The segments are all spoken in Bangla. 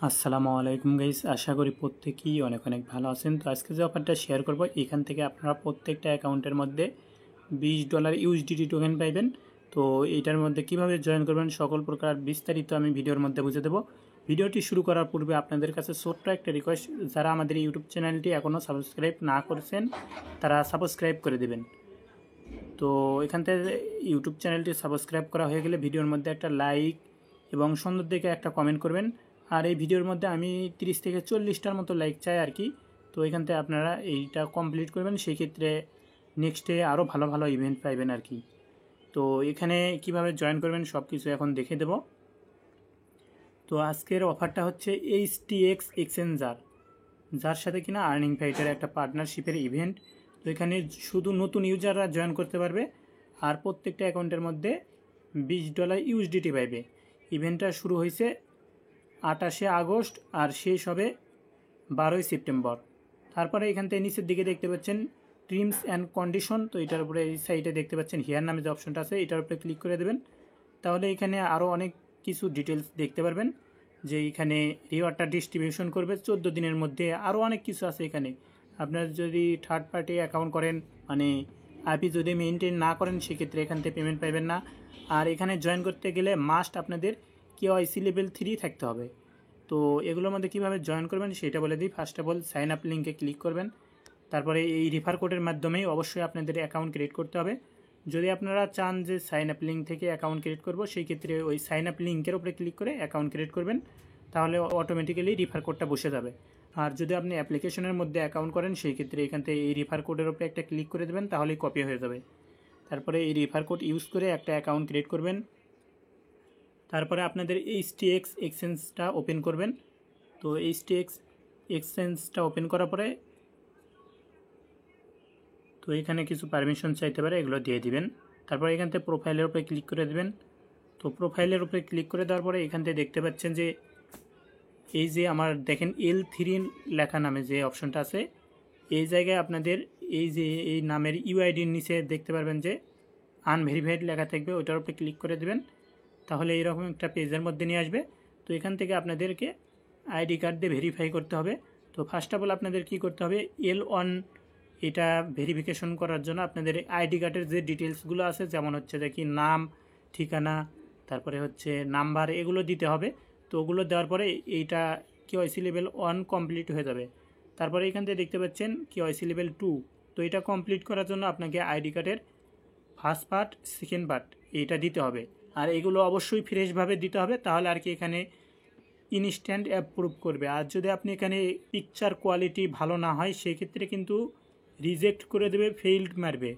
আসসালামু আলাইকুম গাইস, আশা করি প্রত্যেকেই অনেক অনেক ভালো আছেন। তো আজকে যে অফারটা শেয়ার করব, এখান থেকে আপনারা প্রত্যেকটা অ্যাকাউন্টের মধ্যে $20 ইউএসডিটি টোকেন পাইবেন। তো এইটার মধ্যে কিভাবে জয়েন করবেন সকল প্রকার বিস্তারিত আমি ভিডিওর মধ্যে বুঝে দেবো। ভিডিওটি শুরু করার পূর্বে আপনাদের কাছে ছোট্ট একটা রিকোয়েস্ট, যারা আমাদের ইউটিউব চ্যানেলটি এখনও সাবস্ক্রাইব না করেছেন তারা সাবস্ক্রাইব করে দেবেন। তো এখান থেকে ইউটিউব চ্যানেলটি সাবস্ক্রাইব করা হয়ে গেলে ভিডিওর মধ্যে একটা লাইক এবং সুন্দর দেখে একটা কমেন্ট করবেন। আর এই ভিডিওর মধ্যে আমি 30 থেকে 40টার মতো লাইক চাই আর কি। তো এখান থেকে আপনারা এইটা কমপ্লিট করবেন, সেই ক্ষেত্রে নেক্সটে আরও ভালো ভালো ইভেন্ট পাইবেন আর কি। তো এখানে কিভাবে জয়েন করবেন সব কিছু এখন দেখে দেব। তো আজকের অফারটা হচ্ছে এইচটিএক্স এক্সচেঞ্জার, যার সাথে কিনা আর্নিং ফাইটার একটা পার্টনারশিপের ইভেন্ট। তো এখানে শুধু নতুন ইউজাররা জয়েন করতে পারবে, আর প্রত্যেকটা অ্যাকাউন্টের মধ্যে $20 ইউএসডিটি পাইবে। ইভেন্টটা শুরু হয়েছে 28শে আগস্ট আর শেষ হবে 12ই সেপ্টেম্বর। তারপরে এখান থেকে নিচের দিকে দেখতে পাচ্ছেন টার্মস অ্যান্ড কন্ডিশন। তো এটার উপরে এই সাইডে দেখতে পাচ্ছেন হিয়ার নামে যে অপশনটা আছে, এটার উপরে ক্লিক করে দেবেন। তাহলে এখানে আরও অনেক কিছু ডিটেলস দেখতে পারবেন, যে এখানে রিওয়ার্ডটা ডিস্ট্রিবিউশন করবে 14 দিনের মধ্যে। আরও অনেক কিছু আছে এখানে। আপনার যদি থার্ড পার্টি অ্যাকাউন্ট করেন, মানে আইপি যদি মেনটেন না করেন, সেক্ষেত্রে এখান থেকে পেমেন্ট পাবেন না। আর এখানে জয়েন করতে গেলে মাস্ট আপনাদের কেওয়াইসি লেভেল 3 থাকতে হবে। তো এগুলোর মধ্যে কীভাবে জয়েন করবেন সেটা বলে দিই। First of all sign up লিঙ্কে ক্লিক করবেন। তারপরে এই রেফার কোডের মাধ্যমেই অবশ্যই আপনাদের অ্যাকাউন্ট ক্রিয়েট করতে হবে। যদি আপনারা চান যে সাইন আপ লিঙ্ক থেকে অ্যাকাউন্ট ক্রিয়েট করব, সেই ক্ষেত্রে ওই সাইন আপ লিঙ্কের উপরে ক্লিক করে অ্যাকাউন্ট ক্রিয়েট করবেন, তাহলে অটোমেটিক্যালি রেফার কোডটা বসে যাবে। আর যদি আপনি অ্যাপ্লিকেশনের মধ্যে অ্যাকাউন্ট করেন, সেই ক্ষেত্রে এখান থেকে এই রেফার কোডের উপরে একটা ক্লিক করে দেবেন, তাহলেই কপি হয়ে যাবে। তারপরে এই রেফার কোড ইউজ করে একটা অ্যাকাউন্ট ক্রিয়েট করবেন। তারপরে আপনাদের এইচটিএক্স এক্সচেঞ্জটা ওপেন করবেন। তো এইচটিএক্স এক্সচেঞ্জটা ওপেন করার পরে তো এখানে কিছু পারমিশন চাইতে পারে, এগুলো দিয়ে দিবেন। তারপরে এখান থেকে প্রোফাইলের উপরে ক্লিক করে দেবেন। তো প্রোফাইলের উপরে ক্লিক করে দেওয়ার পরে এখান থেকে দেখতে পাচ্ছেন যে এই যে আমার দেখেন L3 লেখা নামে যে অপশনটা আছে, এই জায়গায় আপনাদের এই যে এই নামের ইউআইডির নিচে দেখতে পারবেন যে আনভেরিফাইড লেখা থাকবে, ওইটার উপরে ক্লিক করে দেবেন। তাহলে এইরকম একটা পেজের মধ্যে নিয়ে আসবে। তো এখান থেকে আপনাদেরকে আইডি কার্ড দিয়ে ভেরিফাই করতে হবে। তো ফার্স্ট অফ অল আপনাদের কী করতে হবে, L1 এটা ভেরিফিকেশন করার জন্য আপনাদের আইডি কার্ডের যে ডিটেলসগুলো আছে, যেমন হচ্ছে দেখি নাম, ঠিকানা, তারপরে হচ্ছে নাম্বার, এগুলো দিতে হবে। তো ওগুলো দেওয়ার পরে এইটা কেওয়াইসি লেভেল 1 কমপ্লিট হয়ে যাবে। তারপরে এখান থেকে দেখতে পাচ্ছেন কেওয়াইসি লেভেল 2। তো এটা কমপ্লিট করার জন্য আপনাকে আইডি কার্ডের ফার্স্ট পার্ট, সেকেন্ড পার্ট এইটা দিতে হবে। আর এগুলো অবশ্যই ফ্রেশভাবে দিতে হবে, তাহলে আর কি এখানে ইনস্ট্যান্ট অ্যাপ্রুভ করবে। আর যদি আপনি এখানে পিকচার কোয়ালিটি ভালো না হয়, সেই ক্ষেত্রে কিন্তু রিজেক্ট করে দেবে, ফেইল্ড মারবে।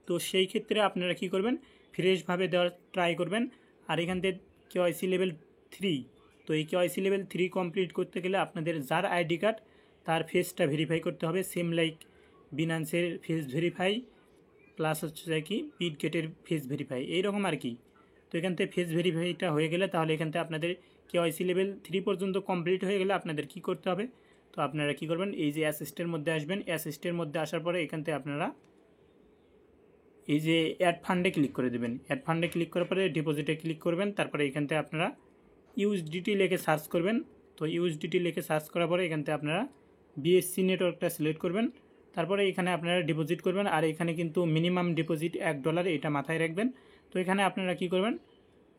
তো সেই ক্ষেত্রে আপনারা কি করবেন, ফ্রেশভাবে দেওয়ার ট্রাই করবেন। আর এখান থেকে কেওয়াইসি লেভেল 3, তো এই কেওয়াইসি লেভেল 3 কমপ্লিট করতে গেলে আপনাদের যার আইডি কার্ড তার ফেসটা ভেরিফাই করতে হবে, সেম লাইক বিনান্সের ফেস ভেরিফাই প্লাস হচ্ছে কি বিটগেটের ফেস ভেরিফাই, এইরকম আর কি। তো এখান থেকে ফেস ভেরিফাইটা হয়ে গেলে তাহলে এখান থেকে আপনাদের কেওয়াইসি লেভেল 3 পর্যন্ত কমপ্লিট হয়ে গেলে আপনাদের কি করতে হবে, তো আপনারা কি করবেন, এই যে অ্যাসিস্টের মধ্যে আসবেন। অ্যাসিস্টের মধ্যে আসার পরে এখান থেকে আপনারা এই যে অ্যাড ফান্ডে ক্লিক করে দেবেন। অ্যাড ফান্ডে ক্লিক করার পরে ডিপোজিটে ক্লিক করবেন। তারপরে এখান থেকে আপনারা ইউএসডিটি লিখে সার্চ করবেন। তো ইউএসডিটি লিখে সার্চ করার পরে এখান থেকে আপনারা বিএসসি নেটওয়ার্কটা সিলেক্ট করবেন। তারপরে এখানে আপনারা ডিপোজিট করবেন। আর এখানে কিন্তু মিনিমাম ডিপোজিট $1, এটা মাথায় রাখবেন। তো এখানে আপনারা কি করবেন,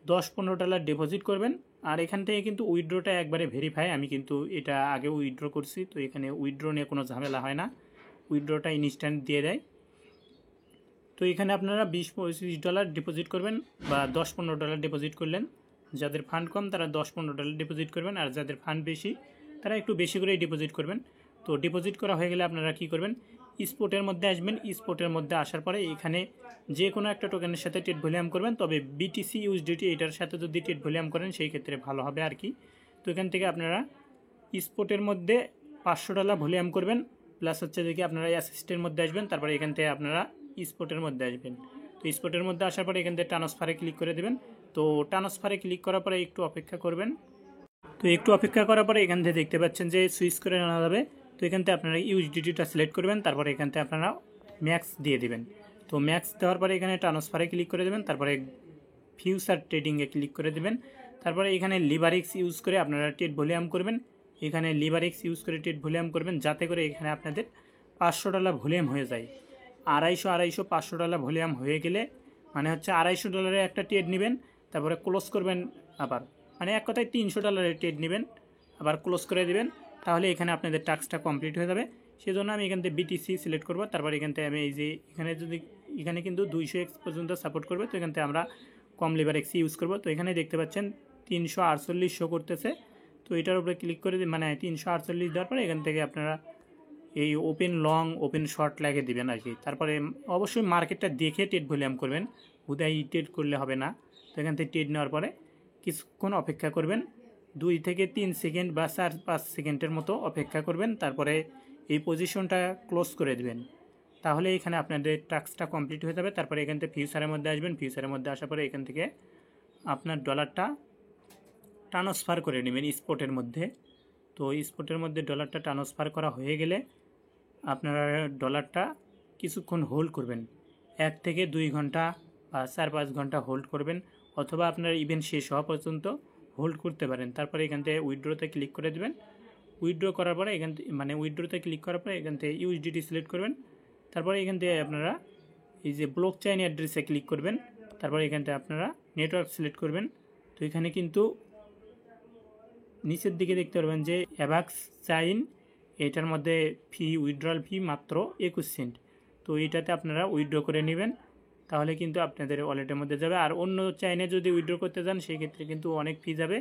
$10-15 ডিপোজিট করবেন। আর এখান থেকে কিন্তু উইথড্রোটা একবারে ভেরিফাই, আমি কিন্তু এটা আগে উইথড্র করছি, তো এখানে উইথড্র নিয়ে কোনো ঝামেলা হয় না, উইথড্রটা ইনস্ট্যান্ট দিয়ে দেয়। তো এখানে আপনারা $20-25 ডিপোজিট করবেন, বা $10-15 ডিপোজিট করলেন। যাদের ফান্ড কম তারা $10-15 ডিপোজিট করবেন, আর যাদের ফান্ড বেশি তারা একটু বেশি করেই ডিপোজিট করবেন। তো ডিপোজিট করা হয়ে গেলে আপনারা কি করবেন, স্পটের মধ্যে আসবেন। স্পটের মধ্যে আসার পরে এখানে যে কোনো একটা টোকেনের সাথে ট্রেড ভলিউম করবেন, তবে বিটিসি ইউএসডিটি এটার সাথে যদি ট্রেড ভলিউম করেন সেই ক্ষেত্রে ভালো হবে আর কি। তো এখান থেকে আপনারা স্পটের মধ্যে $500 ভলিউম করবেন, প্লাস হচ্ছে দেখি আপনারা অ্যাসিস্টের মধ্যে আসবেন। তারপরে এখান থেকে আপনারা স্পটের মধ্যে আসবেন। তো স্পটের মধ্যে আসার পরে এখান থেকে ট্রান্সফারে ক্লিক করে দেবেন। তো ট্রান্সফারে ক্লিক করার পরে একটু অপেক্ষা করবেন। তো একটু অপেক্ষা করার পরে এখান থেকে দেখতে পাচ্ছেন যে সুইচ করে নেওয়া যাবে। তো এখান থেকে আপনারা ইউএসডিটিটা সিলেক্ট করবেন। তারপরে এখান থেকে আপনারা ম্যাক্স দিয়ে দেবেন। তো ম্যাক্স দেওয়ার পরে এখানে ট্রান্সফারে ক্লিক করে দেবেন। তারপরে ফিউচার ট্রেডিংয়ে ক্লিক করে দেবেন। তারপরে এখানে লিভারেক্স ইউজ করে আপনারা ট্রেড ভলিউম করবেন। এখানে লিভারেক্স ইউজ করে ট্রেড ভলিউম করবেন, যাতে করে এখানে আপনাদের $500 ভলিউম হয়ে যায়। 250 $500 ভলিউম হয়ে গেলে মানে হচ্ছে $250 একটা ট্রেড নেবেন, তারপরে ক্লোজ করবেন আবার, মানে এক কথায় $300 ট্রেড নেবেন, আবার ক্লোজ করে দিবেন। তাহলে এখানে আপনাদের টাস্কটা কমপ্লিট হয়ে যাবে। সেজন্য আমি এখান থেকে বিটিসি সিলেক্ট করব। তারপর এখান থেকে আমি এই যে এখানে কিন্তু 200x পর্যন্ত সাপোর্ট করবে, তো এখান থেকে আমরা কম লিভারেক্স ইউজ করব। তো এখানে দেখতে পাচ্ছেন 348 শো করতেছে। তো এটার উপরে ক্লিক করে মানে 348 দেওয়ার পরে এখান থেকে আপনারা এই ওপেন লং ওপেন শর্ট লাগিয়ে দিবেন আর কি। তারপরে অবশ্যই মার্কেটটা দেখে ট্রেড ভলিউম করবেন, হুদাই ট্রেড করলে হবে না। তো এখান থেকে ট্রেড নেওয়ার পরে কিছুক্ষণ অপেক্ষা করবেন, 2 থেকে 3 সেকেন্ড বা 4-5 সেকেন্ডের মতো অপেক্ষা করবেন। তারপরে এই পজিশনটা ক্লোজ করে দেবেন। তাহলে এখানে আপনাদের টাস্কটা কমপ্লিট হয়ে যাবে। তারপরে এখান থেকে ফিউচারের মধ্যে আসবেন। ফিউচারের মধ্যে আসার পরে এখান থেকে আপনার ডলারটা ট্রান্সফার করে নেবেন স্পটের মধ্যে। তো স্পটের মধ্যে ডলারটা ট্রান্সফার করা হয়ে গেলে আপনারা ডলারটা কিছুক্ষণ হোল্ড করবেন, 1 থেকে 2 ঘন্টা বা 4-5 ঘন্টা হোল্ড করবেন, অথবা আপনার ইভেন্ট শেষ হওয়া পর্যন্ত হোল্ড করতে পারেন। তারপরে এখান থেকে উইথড্রোতে ক্লিক করে দেবেন। উইথড্র করার পরে এখান থেকে মানে উইথড্রোতে ক্লিক করার পরে এখান থেকে ইউএসডিটি সিলেক্ট করবেন। তারপরে এখান থেকে আপনারা এই যে ব্লক চেইন অ্যাড্রেসে ক্লিক করবেন। তারপরে এখান থেকে আপনারা নেটওয়ার্ক সিলেক্ট করবেন। তো এখানে কিন্তু নিচের দিকে দেখতে পারবেন যে অ্যাভাক্স চাইন, এটার মধ্যে ফি উইথড্রয়াল ফি মাত্র 21 সেন্ট। তো এইটাতে আপনারা উইথড্র করে নেবেন, তাহলে কিন্তু আপনাদের ওয়ালেটের মধ্যে যাবে। আর অন্য চাইনে যদি উইথড্র করতে যান সেই ক্ষেত্রে কিন্তু অনেক ফি যাবে।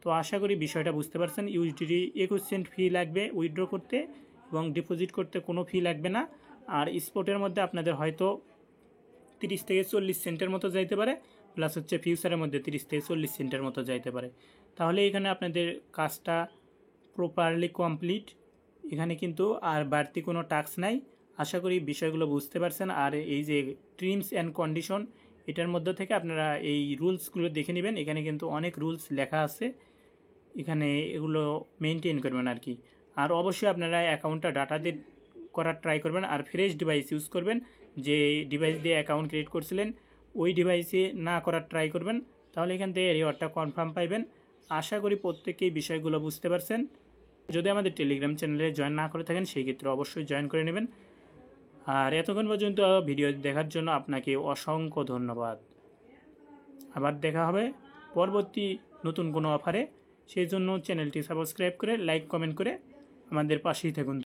তো আশা করি বিষয়টা বুঝতে পারছেন। ইউএসডিটি 21 সেন্ট ফি লাগবে উইথড্র করতে, এবং ডিপোজিট করতে কোনো ফি লাগবে না। আর স্পটের মধ্যে আপনাদের হয়তো 30 থেকে 40 সেন্টের মতো যাইতে পারে, প্লাস হচ্ছে ফিউচারের মধ্যে 30 থেকে 40 সেন্টের মতো যাইতে পারে। তাহলে এখানে আপনাদের কাজটা প্রপারলি কমপ্লিট। এখানে কিন্তু আর বাড়তি কোনো টাস্ক নাই। আশা করি বিষয়গুলো বুঝতে পারছেন। আর এই যে টার্মস অ্যান্ড কন্ডিশন, এটার মধ্যে থেকে আপনারা এই রুলসগুলো দেখে নেবেন। এখানে কিন্তু অনেক রুলস লেখা আছে, এখানে এগুলো মেনটেন করবেন আর কি। আর অবশ্যই আপনারা অ্যাকাউন্টটা ডাটা দিয়ে করার ট্রাই করবেন, আর ফ্রেশ ডিভাইস ইউজ করবেন। যে ডিভাইস দিয়ে অ্যাকাউন্ট ক্রিয়েট করছিলেন ওই ডিভাইসে না করার ট্রাই করবেন, তাহলে এখান থেকে রিওয়ার্ডটা কনফার্ম পাইবেন। আশা করি প্রত্যেকেই বিষয়গুলো বুঝতে পারছেন। যদি আমাদের টেলিগ্রাম চ্যানেলে জয়েন না করে থাকেন সেই ক্ষেত্রে অবশ্যই জয়েন করে নেবেন। আর এতক্ষণ পর্যন্ত ভিডিও দেখার জন্য আপনাকে অসংখ্য ধন্যবাদ। আবার দেখা হবে পরবর্তী নতুন কোনো অফারে। সেই জন্য চ্যানেলটি সাবস্ক্রাইব করে লাইক কমেন্ট করে আমাদের পাশেই থাকুন।